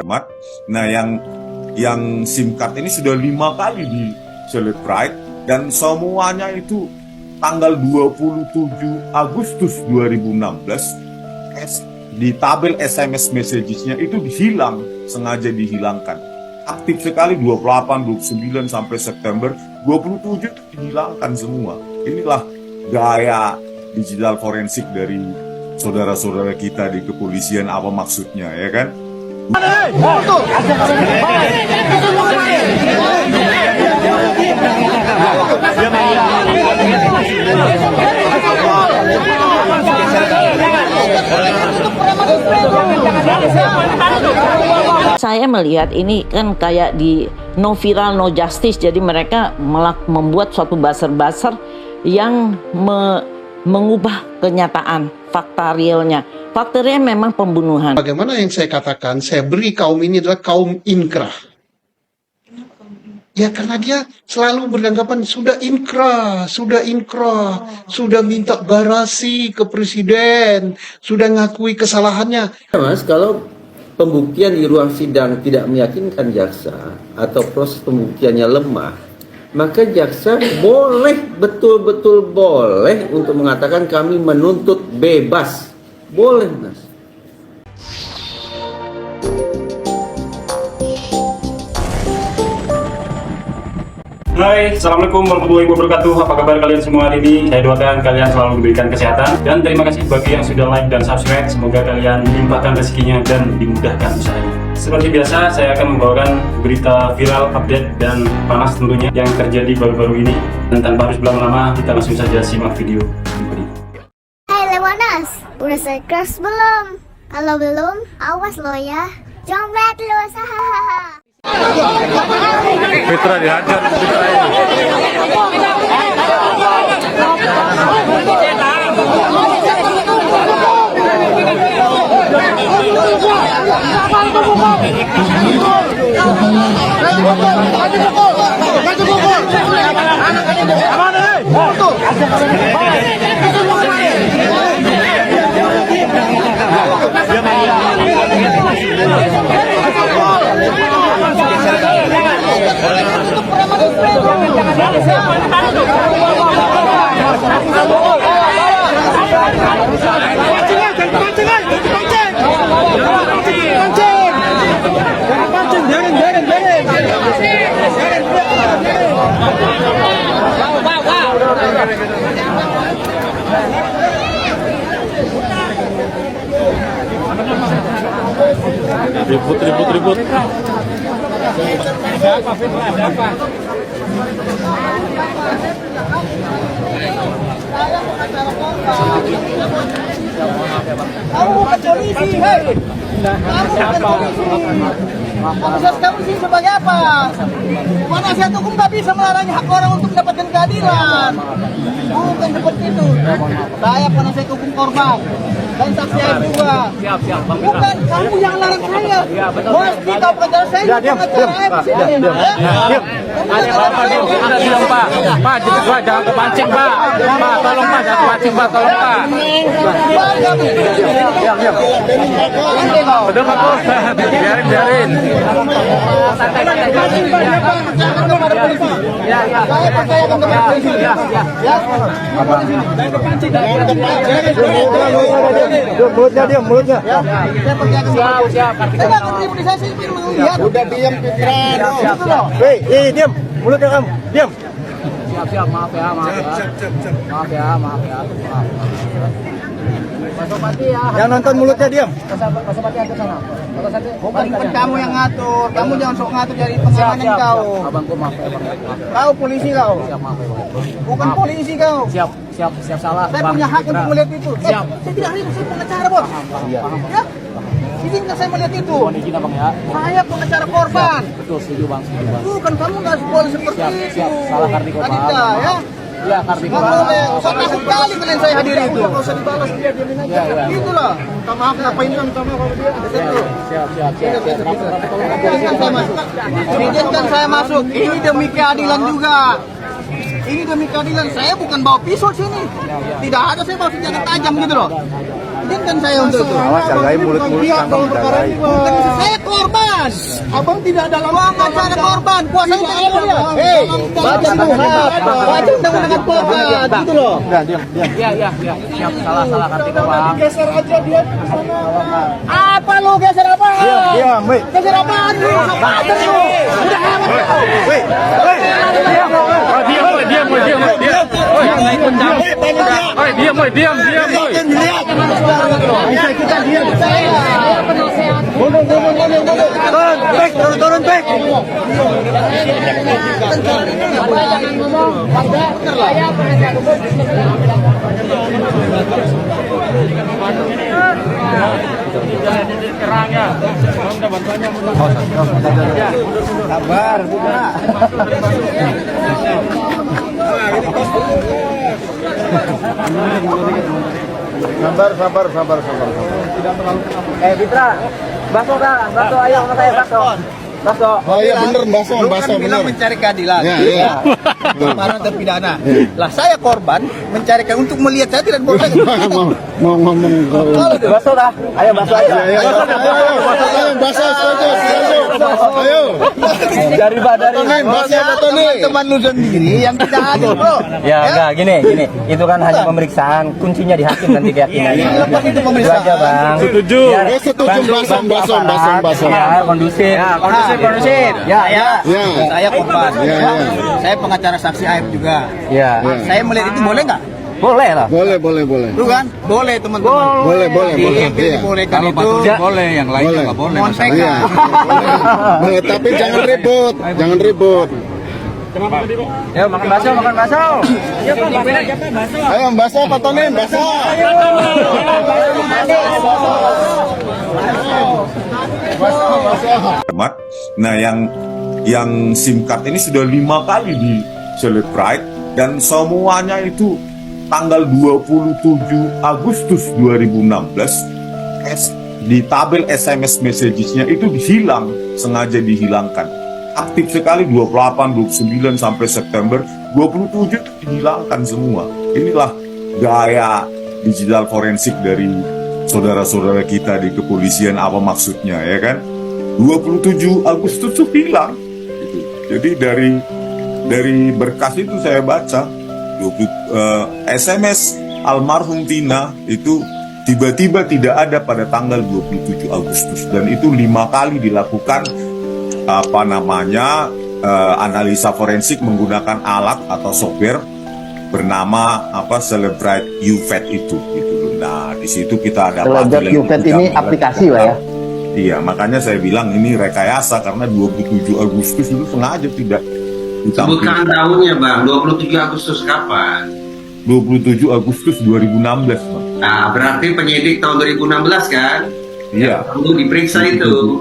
Nah, yang SIM card ini sudah 5 kali di celebrate dan semuanya itu tanggal 27 Agustus 2016 di tabel SMS messages-nya itu sengaja dihilangkan. Aktif sekali 28, 29 sampai September, 27 itu dihilangkan semua. Inilah gaya digital forensik dari saudara-saudara kita di kepolisian, apa maksudnya, ya kan? Saya melihat ini kan kayak di no viral no justice, jadi mereka membuat suatu buzzer-buzzer yang mengubah kenyataan, fakta realnya. Fakta realnya memang pembunuhan. Bagaimana yang saya katakan, saya beri kaum ini adalah kaum inkrah. Ya karena dia selalu beranggapan sudah inkrah, sudah minta garasi ke presiden, sudah ngakui kesalahannya. Mas, kalau pembuktian di ruang sidang tidak meyakinkan jaksa atau proses pembuktiannya lemah, maka jaksa boleh, betul-betul boleh untuk mengatakan kami menuntut bebas. Boleh, Mas. Hai, Assalamualaikum warahmatullahi wabarakatuh. Apa kabar kalian semua hari ini? Saya doakan kalian selalu diberikan kesehatan. Dan terima kasih bagi yang sudah like dan subscribe. Semoga kalian dilimpahkan rezekinya dan dimudahkan usahanya. Seperti biasa, saya akan membawakan berita viral, update, dan panas tentunya yang terjadi baru-baru ini. Dan tanpa harus berlama-lama, kita langsung saja simak video berikut ini. Hai Lewanas, udah subscribe belum? Kalau belum, awas lo ya. Jombet lo, hahaha. Fitra dihajar, Fitra ribut. Kamu bukan polisi, hei. Kamu kamu sih sebagai apa? Penasihat hukum tak bisa melarang hak orang untuk mendapatkan keadilan. Bukan seperti itu. Saya penasihat hukum korban dan saksi juga. Siap, Bukan kamu yang larang saya. Mesti kau pengacara saya. Diam. Pak, jangan kepancing, Pak. Pak, tolong, Pak, jangan kepancing, Pak, tolong, Pak. Diam. Betul, Pak, biarin. Saya percaya kepada polisi. Mulutnya. Saya percaya kepada polisi. Saya akan beri saya sih melihat. Udah diam Fitra. Hei, diam. Mulutnya kamu, diam. Siap, maaf ya. Pasopati ya. Yang nonton mulutnya diam. Pasopati ada sana. Bukan kamu yang ngatur. Kamu jangan sok ngatur dari pengamanan kau. Abangku maaf ya, Bang. Kau polisi kau. Siap, maaf ya, Bang. Bukan polisi kau. Siap salah. Saya Bang punya hak Fitra. untuk melihat itu. Siap. Saya tidak ribut, saya pengacara, Bos. Paham. Ya? Izinkan saya melihat itu. Mohon izin Abang ya. Saya pengacara korban. Betul, setuju Bang. Bukan kamu nggak boleh seperti itu. Siap. Salah Kartiko, Pak. Adinda, ya. Iya, Kartiko. Nggak boleh. Usah sekali kalian saya hadir itu. Nggak usah dibalas dia diamin aja. Iya. Itulah. Minta maaf ngapain kan minta maaf kalau dia. Siap. Izinkan saya masuk. Izinkan saya masuk. Ini demi keadilan juga. Ini demi keadilan. Saya bukan bawa pisau sini. Tidak ada saya bawa senjata tajam gitu loh. Izinkan saya untuk itu. Awas, jagain mulut-mulut. Bukan saya korban. Abang tidak ada uang acara korban, kuasa untuk dia. Hei, baca undang-undang korban, gitu loh. Iya. Siap, salah Kartika, Bang. Geser aja dia di sana. Apa lu geser apa? Diam, weh. Geser apaan lu? Apaan lu? Udah weh. Diam. Kita diam. Turun, back. Sabar, buka. Sabar. Fitra, bakso ayo sama saya bakso. Oh iya bener, baso bener. Mencari keadilan. Iya. Para terpidana. Lah saya korban mencari untuk melihat saya tidak boleh. Mau ngomong. Bakso dah. Ayo bakso ayo. Baso, ayo. Dari Teman lu sendiri yang tidak adil, bro. Ya enggak gini. Itu kan hanya pemeriksaan, kuncinya di hakim nanti keyakinannya. Lepas itu Itu pemeriksaan. aja, Bang. Setuju, baso. Ya, kondusif. Ya. Saya korban. Ya. Saya pengacara saksi Aib juga. Ya. Saya melihat itu boleh nggak? Boleh lah. Boleh. Lu kan? Boleh teman-teman. Boleh. Yang Iya. dibolehkan itu boleh, yang lainnya nggak boleh. montek. Iya. Boleh, tapi jangan ribut. Yuk makan bakso. Ayo baso apa Tonin? Baso. Nah, yang SIM card ini sudah 5 kali di celebrate dan semuanya itu tanggal 27 Agustus 2016 di tabel SMS messages-nya itu sengaja dihilangkan. Aktif sekali 28, 29 sampai September, 27 itu dihilangkan semua. Inilah gaya digital forensik dari saudara-saudara kita di kepolisian, apa maksudnya ya kan? 27 Agustus itu hilang. Gitu. Jadi dari berkas itu saya baca SMS almarhum Tina itu tiba-tiba tidak ada pada tanggal 27 Agustus dan itu 5 kali dilakukan analisa forensik menggunakan alat atau software bernama Celebrite UFET itu gitu. Nah, di situ kita ada Celebrite UFET ini aplikasi lah ya. Iya, makanya saya bilang ini rekayasa karena 27 Agustus itu sengaja tidak Sebutkan tahunnya, Bang. 27 Agustus kapan? 27 Agustus 2016, Bang. Nah, berarti penyidik tahun 2016 kan? Iya. Perlu diperiksa itu.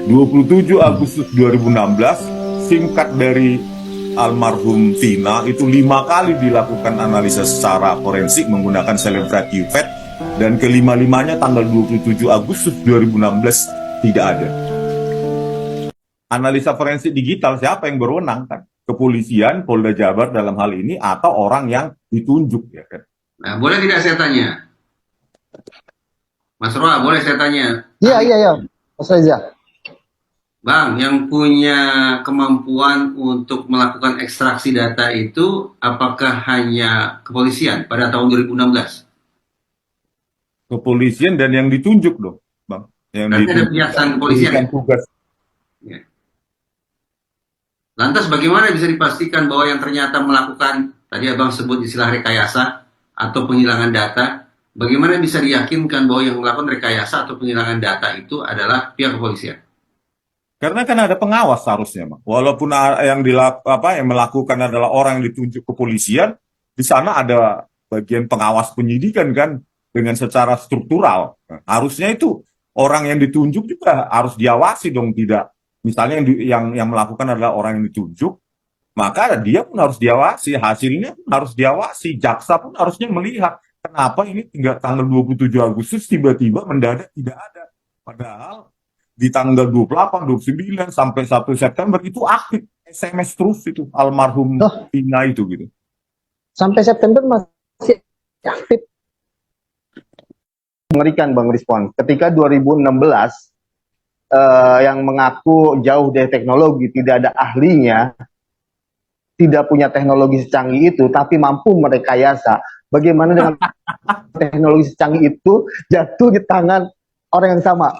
27 Agustus 2016, SIM card dari almarhum Tina itu 5 kali dilakukan analisa secara forensik menggunakan Celebrite UFET dan kelima-limanya tanggal 27 Agustus 2016 tidak ada. Analisa forensik digital siapa yang berwenang kan? Kepolisian, Polda Jabar dalam hal ini atau orang yang ditunjuk ya kan? Nah, boleh tidak saya tanya? Mas Roa, boleh saya tanya? Iya. Mas Reza. Bang, yang punya kemampuan untuk melakukan ekstraksi data itu apakah hanya kepolisian pada tahun 2016? Kepolisian dan yang ditunjuk dong, Bang. Yang Berarti ada kejaksaan kepolisian. Tugas. Ya. Lantas bagaimana bisa dipastikan bahwa yang ternyata melakukan, tadi Abang sebut istilah rekayasa atau penghilangan data, bagaimana bisa diyakinkan bahwa yang melakukan rekayasa atau penghilangan data itu adalah pihak kepolisian? Karena kan ada pengawas seharusnya, Bang. Walaupun yang melakukan adalah orang yang ditunjuk kepolisian, di sana ada bagian pengawas penyidikan kan dengan secara struktural. Nah, harusnya itu orang yang ditunjuk juga harus diawasi dong, tidak. Misalnya yang melakukan adalah orang yang ditunjuk, maka dia pun harus diawasi, hasilnya pun harus diawasi, jaksa pun harusnya melihat kenapa ini tanggal 27 Agustus tiba-tiba mendadak tidak ada. Padahal di tanggal 28, 29 sampai 1 September itu aktif SMS terus itu almarhum Tina itu gitu. Sampai September masih aktif. Mengerikan Bang Respon. Ketika 2016 yang mengaku jauh dari teknologi, tidak ada ahlinya, tidak punya teknologi secanggih itu, tapi mampu merekayasa. Bagaimana dengan teknologi secanggih itu jatuh di tangan orang yang sama?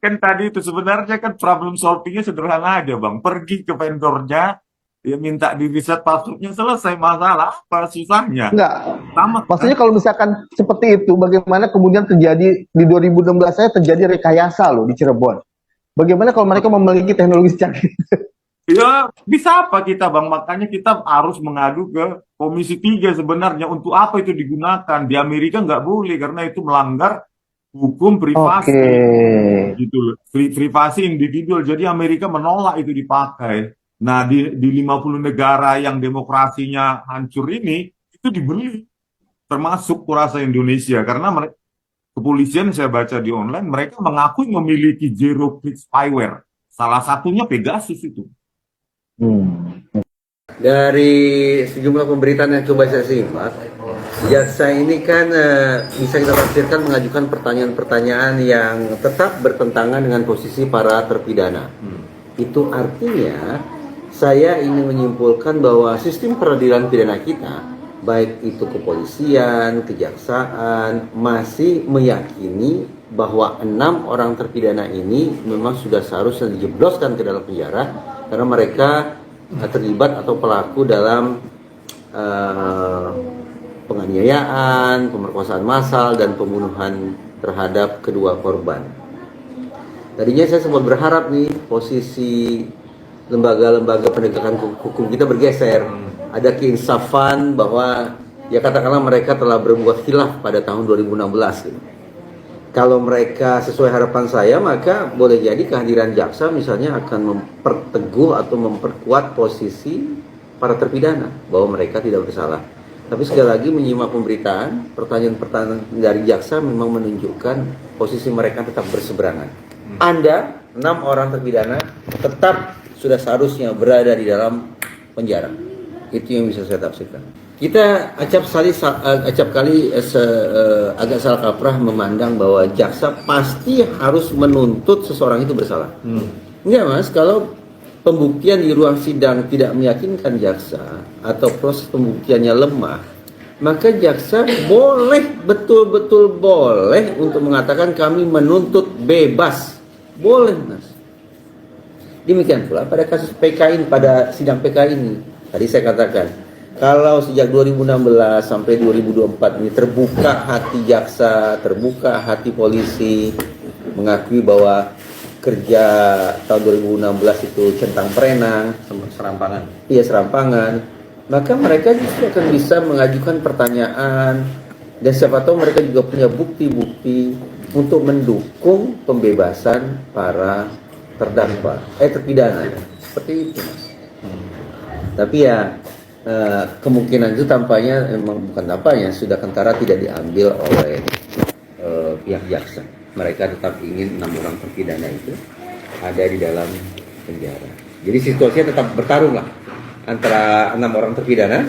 Kan tadi itu sebenarnya kan problem solvingnya sederhana aja bang, pergi ke vendornya, ya minta di riset passwordnya, selesai masalah, apa susahnya? Enggak. Sama, Maksudnya kalau misalkan seperti itu, bagaimana kemudian terjadi di 2016 saya terjadi rekayasa loh di Cirebon. Bagaimana kalau mereka memiliki teknologi secanggih? ya bisa apa kita bang, makanya kita harus mengadu ke Komisi 3 sebenarnya, untuk apa itu digunakan. Di Amerika nggak boleh karena itu melanggar hukum privasi. Gitu loh. Privasi individual, jadi Amerika menolak itu dipakai. Nah, di 50 negara yang demokrasinya hancur ini, itu dibeli. Termasuk kurasa Indonesia. Karena kepolisian saya baca di online, mereka mengakui memiliki zero click spyware. Salah satunya Pegasus itu. Dari sejumlah pemberitaan yang coba saya simak, jaksa ini kan bisa kita tafsirkan mengajukan pertanyaan-pertanyaan yang tetap bertentangan dengan posisi para terpidana. Itu artinya saya ingin menyimpulkan bahwa sistem peradilan pidana kita, baik itu kepolisian, kejaksaan, masih meyakini bahwa 6 orang terpidana ini memang sudah seharusnya dijebloskan ke dalam penjara karena mereka terlibat atau pelaku dalam penganiayaan, pemerkosaan massal, dan pembunuhan terhadap kedua korban. Tadinya saya sempat berharap nih posisi lembaga-lembaga penegakan hukum kita bergeser. Ada keinsafan bahwa ya katakanlah mereka telah berbuat khilaf pada tahun 2016 gitu. Kalau mereka sesuai harapan saya, maka boleh jadi kehadiran jaksa misalnya akan memperteguh atau memperkuat posisi para terpidana bahwa mereka tidak bersalah. Tapi sekali lagi menyimak pemberitaan, pertanyaan-pertanyaan dari jaksa memang menunjukkan posisi mereka tetap berseberangan. Anda, 6 orang terpidana, tetap sudah seharusnya berada di dalam penjara. Itu yang bisa saya tafsirkan. Kita acap kali agak salah kaprah memandang bahwa jaksa pasti harus menuntut seseorang itu bersalah. Enggak mas, kalau pembuktian di ruang sidang tidak meyakinkan jaksa atau proses pembuktiannya lemah, maka jaksa boleh, betul-betul boleh untuk mengatakan kami menuntut bebas. Boleh mas. Demikian pula pada kasus PK ini, pada sidang PK ini. Tadi saya katakan, kalau sejak 2016 sampai 2024 ini terbuka hati jaksa, terbuka hati polisi, mengakui bahwa kerja tahun 2016 itu centang perenang, serampangan. Iya, serampangan. Maka mereka justru akan bisa mengajukan pertanyaan, dan siapa tahu mereka juga punya bukti-bukti untuk mendukung pembebasan para terdakwa, terpidana. Seperti itu, mas. Tapi ya kemungkinan itu tampaknya bukan tampaknya, sudah kentara tidak diambil oleh pihak jaksa. Mereka tetap ingin 6 orang terpidana itu ada di dalam penjara. Jadi situasinya tetap bertarung lah antara 6 orang terpidana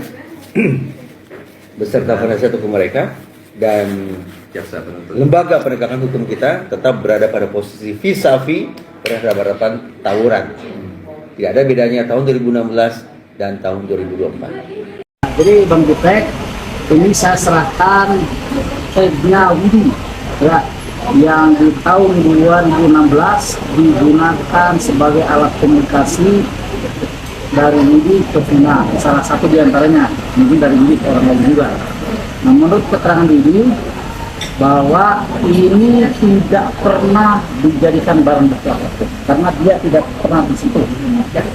beserta penasihat hukum mereka dan jaksa penuntut. Lembaga penegakan hukum kita tetap berada pada posisi vis-a-vis berhadapan tawuran. Tidak ada bedanya tahun 2016 dan tahun 2024. Jadi Bang Jutek, ini saya serahkan tagnya Widi ya, yang di tahun 2016 digunakan sebagai alat komunikasi dari Widi ke Vina. Salah satu diantaranya, mungkin dari Widi ke orang lain juga. Nah, menurut keterangan Widi, bahwa ini tidak pernah dijadikan barang bukti apapun karena dia tidak pernah disentuh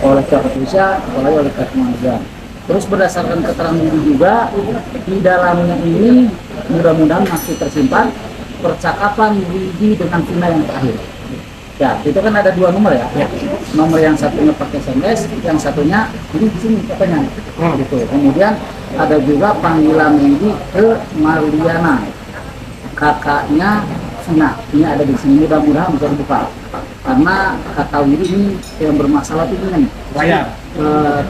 oleh pihak kepolisian, oleh pihak kepolisian. Terus berdasarkan keterangan ini juga di dalamnya ini mudah-mudahan masih tersimpan percakapan Widi dengan Vina yang terakhir. Ya, itu kan ada 2 nomor ya. Nomor yang satunya pakai SMS, yang satunya ini di sini katanya. Gitu. Kemudian ada juga panggilan Widi ke Marliana, kakaknya Vina. Ini ada di sini, mudah-mudahan bisa dibuka. Karena kata Widi ini yang bermasalah itu ini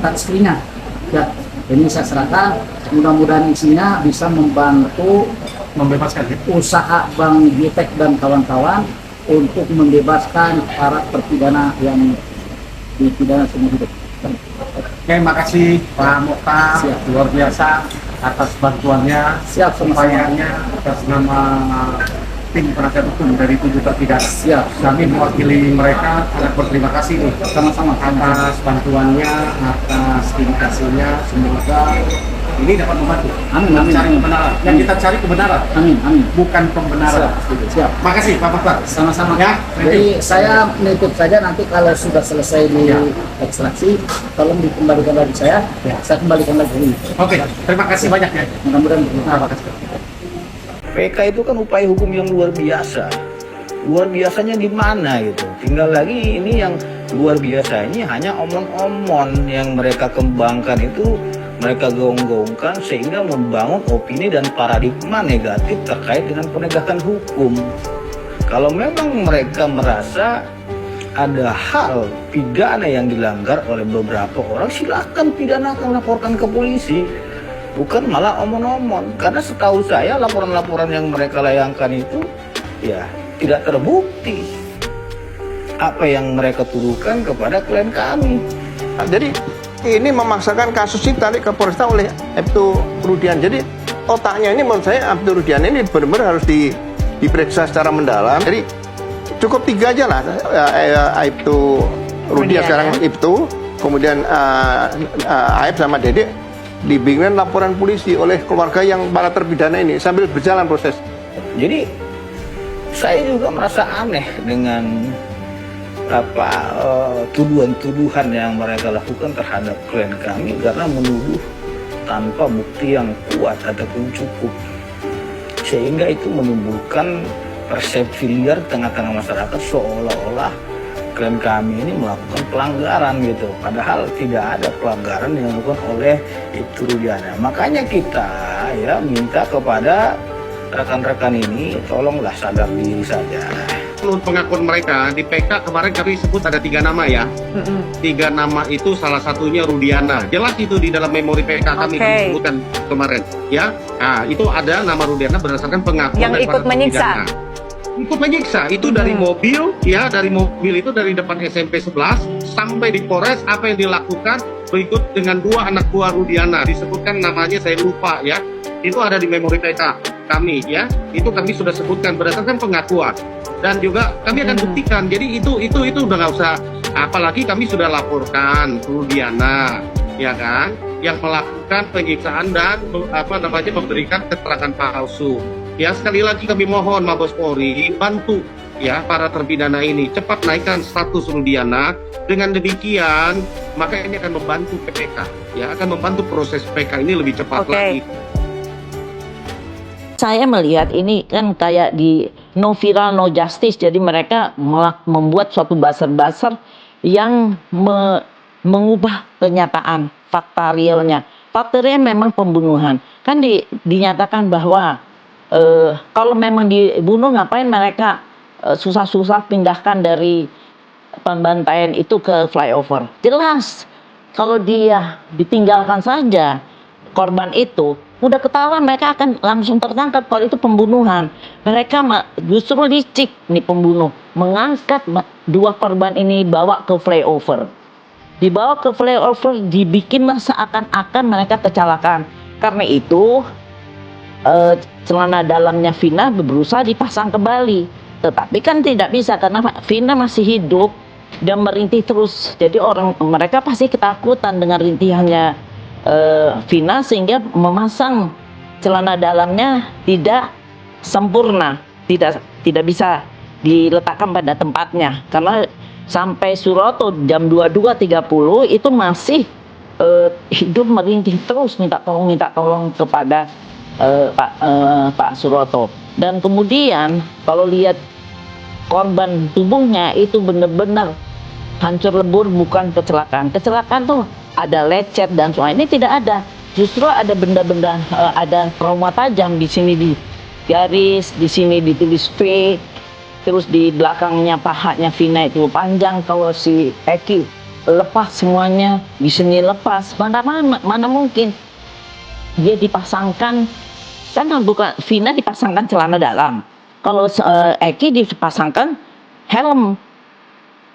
touchscreen-nya. Ya, ini saya serahkan. Mudah-mudahan isinya bisa membantu membebaskan usaha Bang Jutek dan kawan-kawan untuk membebaskan para terpidana yang dipidana seumur hidup. Oke, makasih Pak Mokhtar, luar biasa atas bantuannya, Siap, upayanya atas nama tim penasihat hukum dari 7 terpidana. Siap. Kami mewakili mereka sangat berterima kasih nih Sama-sama. atas bantuannya, atas dedikasinya. Semoga ini dapat membantu Amin, amin, mencari amin. kebenaran. Yang kita cari kebenaran, Amin, amin. bukan pembenaran. Siap. Makasih Pak Mokhtar. Sama-sama. Ya, thank Jadi you. saya nitip saja nanti kalau sudah selesai di Ya. ekstraksi, tolong dikembalikan lagi saya. Ya. Saya kembalikan lagi. Oke, terima kasih banyak ya. Mudah-mudahan Terima kasih. PK itu kan upaya hukum yang luar biasa. Luar biasanya di mana gitu. Tinggal lagi ini yang luar biasa ini hanya omong-omong yang mereka kembangkan itu, mereka gaung-gaungkan sehingga membangun opini dan paradigma negatif terkait dengan penegakan hukum. Kalau memang mereka merasa ada hal pidana yang dilanggar oleh beberapa orang, silakan pidanakan, laporkan ke polisi. Bukan malah omong-omong. Karena setahu saya laporan-laporan yang mereka layangkan itu ya tidak terbukti apa yang mereka tuduhkan kepada klien kami. Jadi ini memaksakan kasus ini tarik ke Polresta oleh Aibtu Rudian. Jadi otaknya ini menurut saya Aibtu Rudian ini benar-benar harus diperiksa secara mendalam. Jadi cukup 3 aja lah, Aibtu Rudian sekarang Aibtu, kemudian Aib sama Dedek dibimbingkan laporan polisi oleh keluarga yang para terpidana ini sambil berjalan proses. Jadi saya juga merasa aneh dengan tuduhan-tuduhan yang mereka lakukan terhadap klien kami karena menuduh tanpa bukti yang kuat ataupun cukup, sehingga itu menimbulkan persepsi liar di tengah-tengah masyarakat seolah-olah klien kami ini melakukan pelanggaran gitu, padahal tidak ada pelanggaran yang dilakukan oleh Aibtu Rudiana. Makanya kita ya minta kepada rekan-rekan ini tolonglah sadar diri saja. Menurut pengakuan mereka di PK kemarin kami sebut ada 3 nama ya. 3 nama itu salah satunya Rudiana. Jelas itu di dalam memori PK kami disebutkan kemarin ya. Nah, itu ada nama Rudiana berdasarkan pengakuan yang dari ikut para menyiksa. terpidana. Ikut menyiksa itu dari mobil ya, dari mobil itu dari depan SMP 11 sampai di Polres. Apa yang dilakukan berikut dengan 2 anak buah Rudiana, disebutkan namanya saya lupa ya. Itu ada di memori PK kami ya. Itu kami sudah sebutkan berdasarkan pengakuan. Dan juga kami akan buktikan. Jadi itu udah nggak usah. Apalagi kami sudah laporkan Rudiana, ya kan, yang melakukan penyiksaan dan memberikan keterangan palsu. Ya, sekali lagi kami mohon Mabes Polri bantu ya para terpidana ini cepat naikkan status Rudiana. Dengan demikian maka ini akan membantu PPK ya, akan membantu proses PK ini lebih cepat lagi. Saya melihat ini kan kayak di no viral no justice, jadi mereka membuat suatu buzzer-buzzer yang mengubah kenyataan fakta realnya. Fakta real memang pembunuhan. Kan dinyatakan bahwa kalau memang dibunuh ngapain mereka susah-susah pindahkan dari pembantaian itu ke flyover. Jelas kalau dia ditinggalkan saja korban itu udah ketahuan, mereka akan langsung tertangkap kalau itu pembunuhan. Mereka justru licik nih pembunuh, mengangkat 2 korban ini bawa ke flyover. Dibawa ke flyover, dibikinlah seakan-akan mereka kecelakaan. Karena itu celana dalamnya Vina berusaha dipasang kembali, tetapi kan tidak bisa karena Vina masih hidup dan merintih terus. Jadi mereka pasti ketakutan dengan rintihannya Vina, sehingga memasang celana dalamnya tidak sempurna, tidak bisa diletakkan pada tempatnya, karena sampai Suroto jam 22.30 itu masih hidup merintih terus minta tolong kepada Pak Suroto. Dan kemudian kalau lihat korban tubuhnya itu benar-benar hancur lebur, bukan kecelakaan. Kecelakaan tuh ada lecet dan semua, ini tidak ada. Justru ada benda-benda, ada trauma tajam di sini di garis, di sini ditulis V, terus di belakangnya pahanya Vina itu panjang. Kalau si Eki lepas semuanya, di sini lepas. Mana mungkin dia dipasangkan, kan bukan Vina dipasangkan celana dalam. Kalau Eki dipasangkan helm,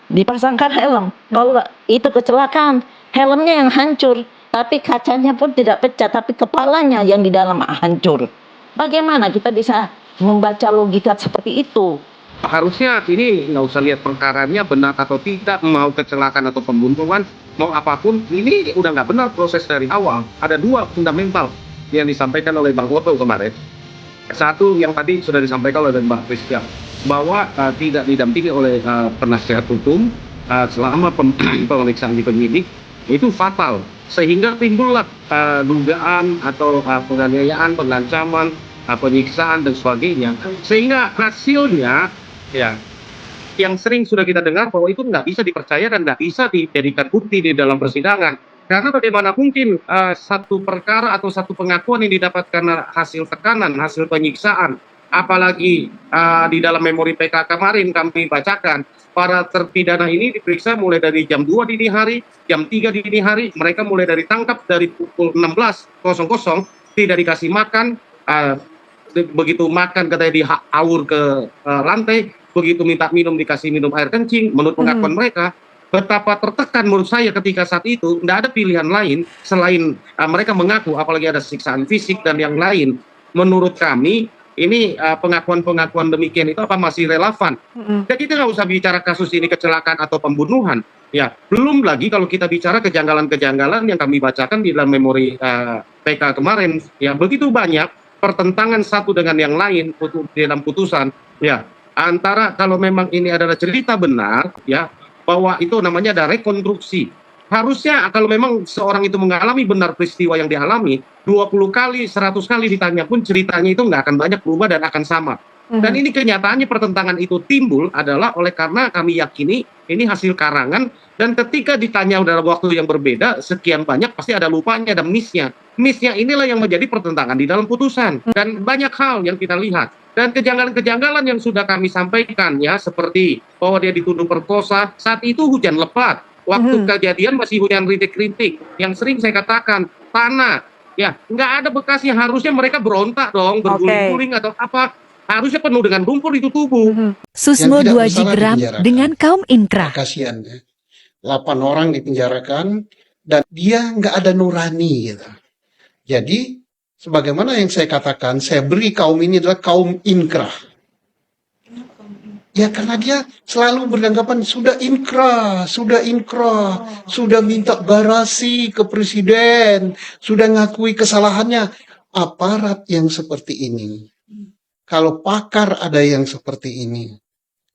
dipasangkan helm. Kalau itu kecelakaan, helmnya yang hancur, tapi kacanya pun tidak pecah, tapi kepalanya yang di dalam hancur. Bagaimana kita bisa membaca logika seperti itu? Harusnya ini nggak usah lihat perkaranya benar atau tidak, mau kecelakaan atau pembunuhan, mau apapun, ini udah nggak benar proses dari awal. Ada dua fundamental yang disampaikan oleh Bang Otto kemarin. Satu yang tadi sudah disampaikan oleh Mbak Prisca, bahwa tidak didampingi oleh penasihat hukum selama pemeriksaan di penyidik, itu fatal. Sehingga timbullah dugaan atau penganiayaan, pengancaman, penyiksaan dan sebagainya. Sehingga hasilnya ya yang sering sudah kita dengar bahwa itu nggak bisa dipercaya dan nggak bisa dijadikan bukti di dalam persidangan. Karena bagaimana mungkin satu perkara atau satu pengakuan yang didapatkan hasil tekanan, hasil penyiksaan, apalagi di dalam memori PK kemarin kami bacakan, para terpidana ini diperiksa mulai dari jam 2 dini hari, jam 3 dini hari, mereka mulai dari tangkap dari pukul 16.00, tidak dikasih makan, begitu makan katanya dihaur ke lantai, begitu minta minum dikasih minum air kencing. Menurut pengakuan mereka, betapa tertekan menurut saya ketika saat itu, tidak ada pilihan lain selain mereka mengaku, apalagi ada siksaan fisik dan yang lain. Menurut kami, ini pengakuan-pengakuan demikian itu apa masih relevan? Jadi kita nggak usah bicara kasus ini kecelakaan atau pembunuhan. Ya, belum lagi kalau kita bicara kejanggalan-kejanggalan yang kami bacakan di dalam memori PK kemarin, ya begitu banyak pertentangan satu dengan yang lain dalam putusan. Ya, antara kalau memang ini adalah cerita benar, ya bahwa itu namanya ada rekonstruksi. Harusnya kalau memang seorang itu mengalami benar peristiwa yang dialami, 20 kali, 100 kali ditanya pun ceritanya itu nggak akan banyak berubah dan akan sama. Dan ini kenyataannya pertentangan itu timbul adalah oleh karena kami yakini ini hasil karangan, dan ketika ditanya dalam waktu yang berbeda, sekian banyak pasti ada lupanya, ada miss-nya. Miss-nya inilah yang menjadi pertentangan di dalam putusan. Dan banyak hal yang kita lihat. Dan kejanggalan-kejanggalan yang sudah kami sampaikan ya, seperti bahwa dia dituduh perkosa, saat itu hujan lebat. Waktu kejadian masih hujan rintik-rintik. Yang sering saya katakan, tanah. Ya, nggak ada bekasnya. Harusnya mereka berontak dong, berguling-guling atau apa. Harusnya penuh dengan lumpur itu tubuh. Susmo 2 Gram dengan kaum inkrah. Kasihan ya. 8 orang dipenjarakan dan dia nggak ada nurani gitu. Jadi sebagaimana yang saya katakan, saya beri kaum ini adalah kaum inkrah. Ya karena dia selalu beranggapan sudah inkrah, sudah minta garasi ke presiden, sudah ngakui kesalahannya. Aparat yang seperti ini, kalau pakar ada yang seperti ini,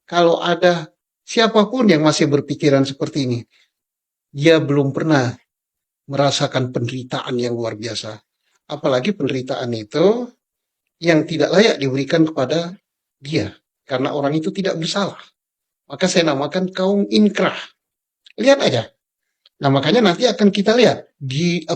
kalau ada siapapun yang masih berpikiran seperti ini, dia belum pernah merasakan penderitaan yang luar biasa. Apalagi penderitaan itu yang tidak layak diberikan kepada dia. Karena orang itu tidak bersalah. Maka saya namakan kaum inkrah. Lihat aja. Nah makanya nanti akan kita lihat di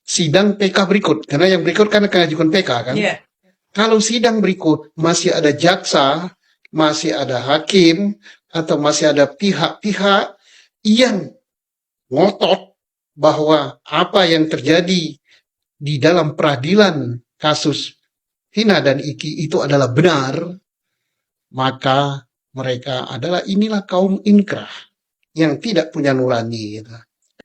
sidang PK berikut. Karena yang berikut kan akan ajukan PK kan. Yeah. Kalau sidang berikut masih ada jaksa, masih ada hakim, atau masih ada pihak-pihak yang ngotot bahwa apa yang terjadi di dalam peradilan kasus Vina dan Iki itu adalah benar, maka mereka adalah inilah kaum inkrah yang tidak punya nurani gitu.